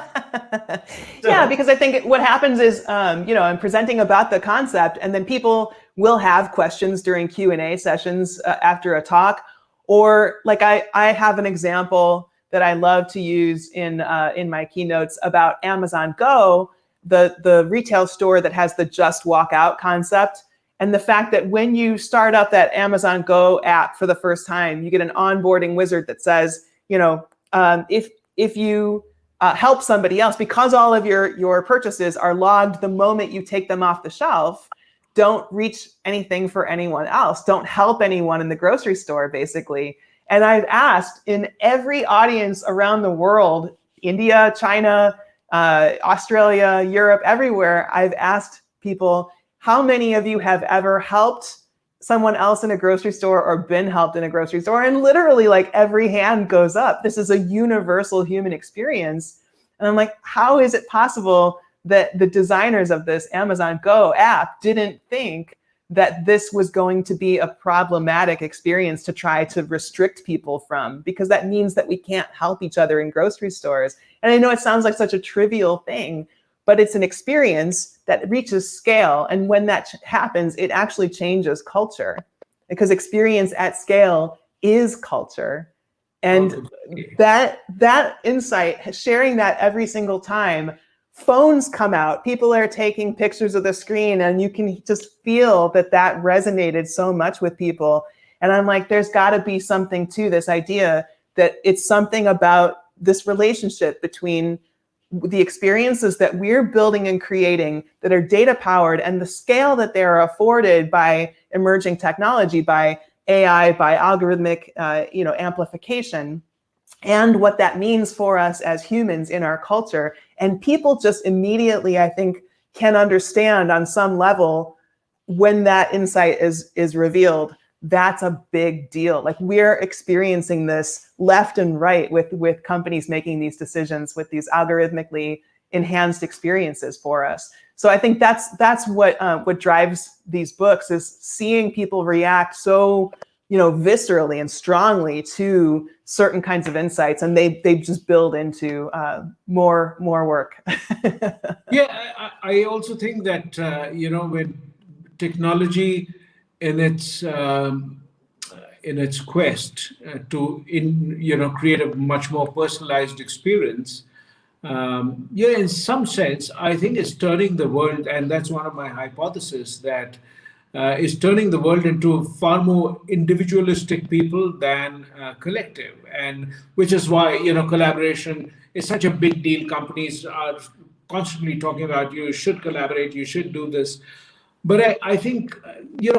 Yeah, because I think what happens is, I'm presenting about the concept, and then people will have questions during Q&A sessions after a talk. Or like I have an example that I love to use in my keynotes about Amazon Go, the retail store that has the just walk out concept. And the fact that when you start up that Amazon Go app for the first time, you get an onboarding wizard that says, if you help somebody else, because all of your purchases are logged the moment you take them off the shelf, don't reach anything for anyone else. Don't help anyone in the grocery store, basically. And I've asked in every audience around the world, India, China, Australia, Europe, everywhere, I've asked people, how many of you have ever helped someone else in a grocery store or been helped in a grocery store? And literally, like, every hand goes up. This is a universal human experience. And I'm like, how is it possible that the designers of this Amazon Go app didn't think that this was going to be a problematic experience to try to restrict people from? Because that means that we can't help each other in grocery stores. And I know it sounds like such a trivial thing, but it's an experience that reaches scale. And when that happens, it actually changes culture, because experience at scale is culture. And that insight, sharing that every single time, phones come out, people are taking pictures of the screen, and you can just feel that resonated so much with people. And I'm like, there's got to be something to this idea that it's something about this relationship between the experiences that we're building and creating that are data powered and the scale that they are afforded by emerging technology, by AI, by algorithmic amplification, and what that means for us as humans in our culture. And people just immediately, I think, can understand on some level when that insight is revealed. That's a big deal. Like, we're experiencing this left and right with companies making these decisions with these algorithmically enhanced experiences for us. So I think that's what drives these books, is seeing people react so viscerally and strongly to certain kinds of insights, and they just build into more work. Yeah, I also think that when technology in its quest to create a much more personalized experience, in some sense, I think it's turning the world, and that's one of my hypotheses, that is turning the world into far more individualistic people than collective, and which is why collaboration is such a big deal. Companies are constantly talking about, you should collaborate, you should do this. But I think,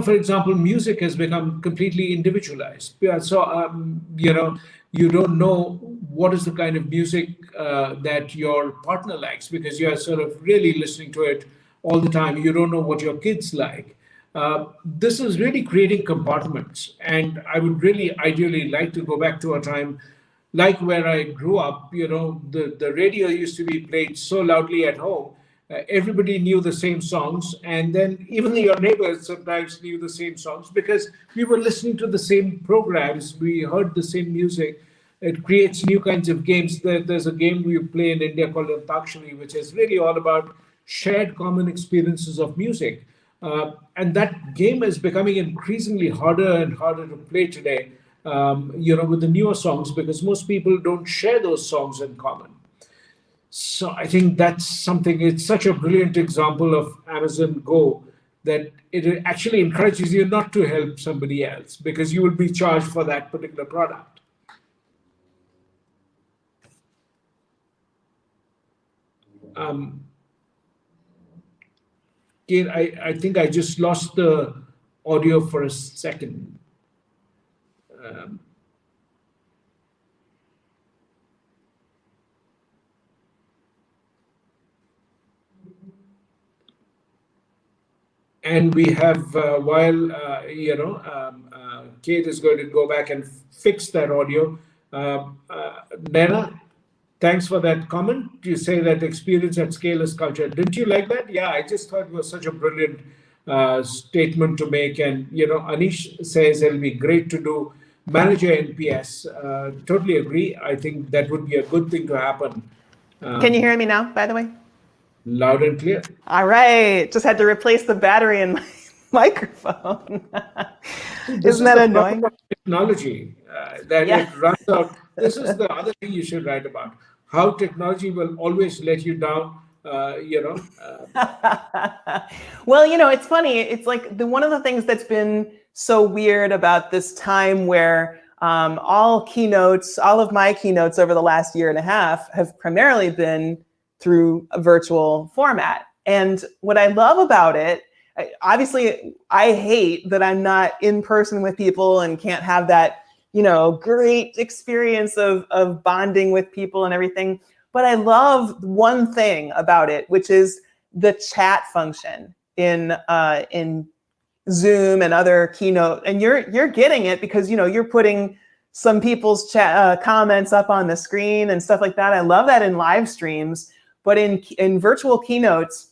for example, music has become completely individualized. Yeah, so, you don't know what is the kind of music that your partner likes, because you're sort of really listening to it all the time. You don't know what your kids like. This is really creating compartments. And I would really ideally like to go back to a time like where I grew up. The radio used to be played so loudly at home. Everybody knew the same songs, and then even your neighbors sometimes knew the same songs because we were listening to the same programs, we heard the same music. It creates new kinds of games. There's a game we play in India called Antakshari, which is really all about shared common experiences of music. And that game is becoming increasingly harder and harder to play today, with the newer songs, because most people don't share those songs in common. So I think that's something, it's such a brilliant example of Amazon Go, that it actually encourages you not to help somebody else because you will be charged for that particular product. Kate, I think I just lost the audio for a second. And we have, while Kate is going to go back and fix that audio. Nana, thanks for that comment. You say that experience at scale is culture. Didn't you like that? Yeah, I just thought it was such a brilliant statement to make. And Anish says it'll be great to do manager NPS. Totally agree. I think that would be a good thing to happen. Can you hear me now, by the way? Loud and clear. All right. Just had to replace the battery in my microphone. Isn't that annoying? Technology, that it runs out. This is the other thing you should write about. How technology will always let you down. Well, it's funny. It's like one of the things that's been so weird about this time where all of my keynotes over the last year and a half have primarily been through a virtual format. And what I love about it, obviously, I hate that I'm not in person with people and can't have that, great experience of bonding with people and everything. But I love one thing about it, which is the chat function in Zoom and other keynote. And you're getting it because you're putting some people's chat comments up on the screen and stuff like that. I love that in live streams. But in virtual keynotes,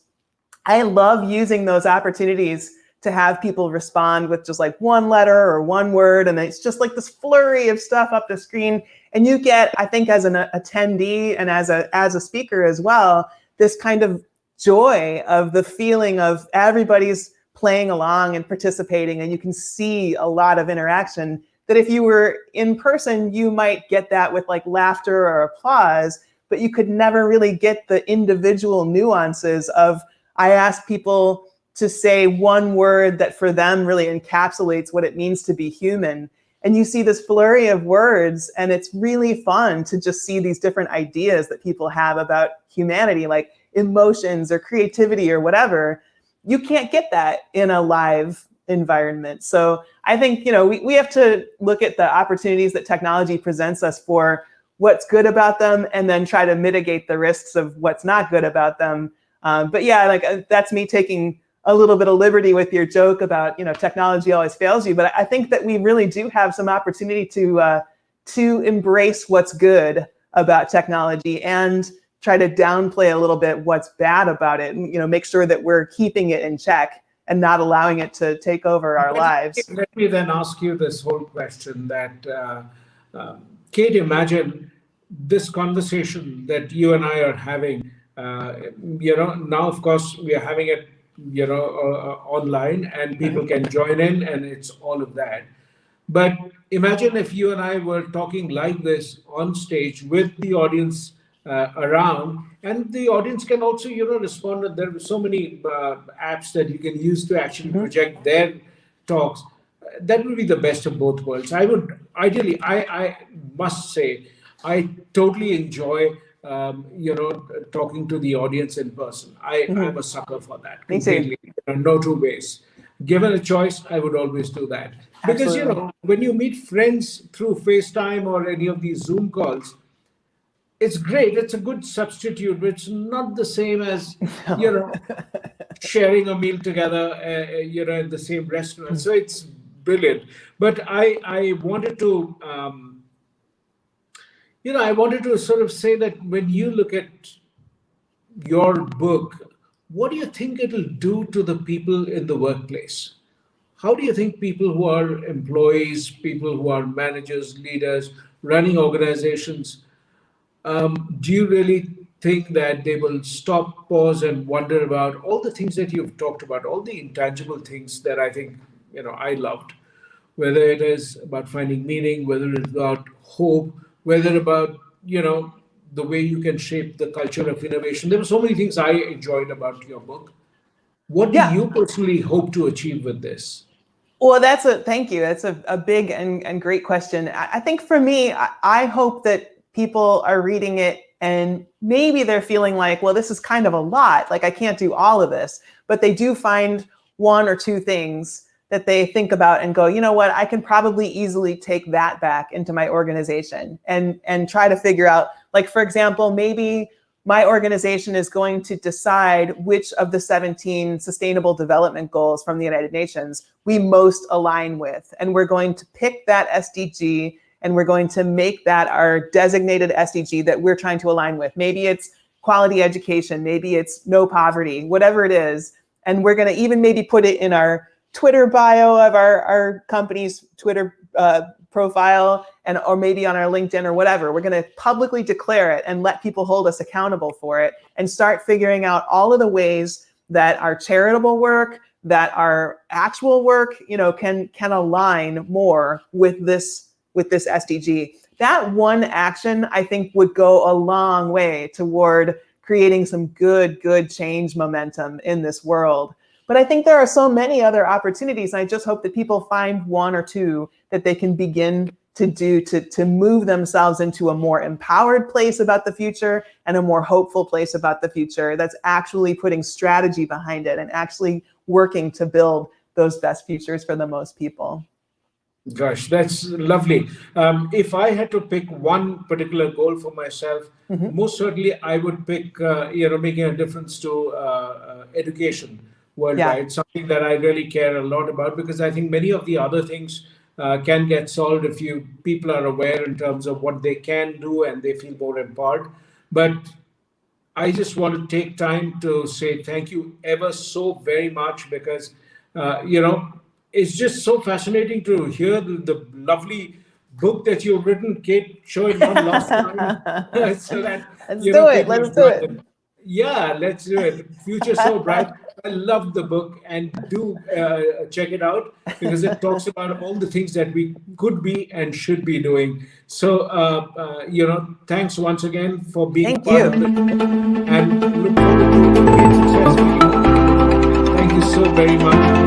I love using those opportunities to have people respond with just like one letter or one word. And it's just like this flurry of stuff up the screen. And you get, I think, as an attendee and as a speaker as well, this kind of joy of the feeling of everybody's playing along and participating. And you can see a lot of interaction that if you were in person, you might get that with like laughter or applause, but you could never really get the individual nuances of, I ask people to say one word that for them really encapsulates what it means to be human. And you see this flurry of words, and it's really fun to just see these different ideas that people have about humanity, like emotions or creativity or whatever. You can't get that in a live environment. So I think, we have to look at the opportunities that technology presents us for what's good about them, and then try to mitigate the risks of what's not good about them. But yeah, like that's me taking a little bit of liberty with your joke about, technology always fails you. But I think that we really do have some opportunity to embrace what's good about technology and try to downplay a little bit what's bad about it, and make sure that we're keeping it in check and not allowing it to take over our lives. Let me then ask you this whole question that, Kate, imagine this conversation that you and I are having. Now, of course, we are having it, online, and people can join in, and it's all of that. But imagine if you and I were talking like this on stage with the audience around, and the audience can also, respond. There are so many apps that you can use to actually project their talks. That would be the best of both worlds. I would ideally, I must say, I totally enjoy, talking to the audience in person. I'm a sucker for that Me too. completely. No two ways. Given a choice, I would always do that. Because, Absolutely. when you meet friends through FaceTime or any of these Zoom calls, it's great. It's a good substitute, but it's not the same as, sharing a meal together, in the same restaurant. So it's brilliant. But I wanted to, I wanted to sort of say that when you look at your book, what do you think it'll do to the people in the workplace? How do you think people who are employees, people who are managers, leaders, running organizations, do you really think that they will stop, pause, and wonder about all the things that you've talked about, all the intangible things that I think, I loved, whether it is about finding meaning, whether it's about hope, whether about, the way you can shape the culture of innovation. There were so many things I enjoyed about your book. What do Yeah. you personally hope to achieve with this? Well, thank you. That's a big and great question. I think for me, I hope that people are reading it and maybe they're feeling like, well, this is kind of a lot. Like I can't do all of this, but they do find one or two things that they think about and go, you know what, I can probably easily take that back into my organization and try to figure out, like, for example, maybe my organization is going to decide which of the 17 sustainable development goals from the United Nations we most align with. And we're going to pick that SDG and we're going to make that our designated SDG that we're trying to align with. Maybe it's quality education, maybe it's no poverty, whatever it is. And we're going to even maybe put it in our Twitter bio of our company's Twitter profile, or maybe on our LinkedIn or whatever. We're going to publicly declare it and let people hold us accountable for it, and start figuring out all of the ways that our charitable work, that our actual work, can align more with this SDG. That one action, I think, would go a long way toward creating some good change momentum in this world. But I think there are so many other opportunities. And I just hope that people find one or two that they can begin to do to move themselves into a more empowered place about the future and a more hopeful place about the future that's actually putting strategy behind it and actually working to build those best futures for the most people. Gosh, that's lovely. If I had to pick one particular goal for myself, most certainly I would pick, making a difference to education worldwide, something that I really care a lot about, because I think many of the other things can get solved if people are aware in terms of what they can do and they feel more empowered. But I just want to take time to say thank you ever so very much, because, it's just so fascinating to hear the lovely book that you've written. Kate, show it one last time. So that, Let's do it. people Let's do enjoy it. them. Yeah, let's do it. Future so bright. I love the book, and do check it out because it talks about all the things that we could be and should be doing. So, thanks once again for being Thank part you. of the show, and look forward to great success for you. Thank you so very much.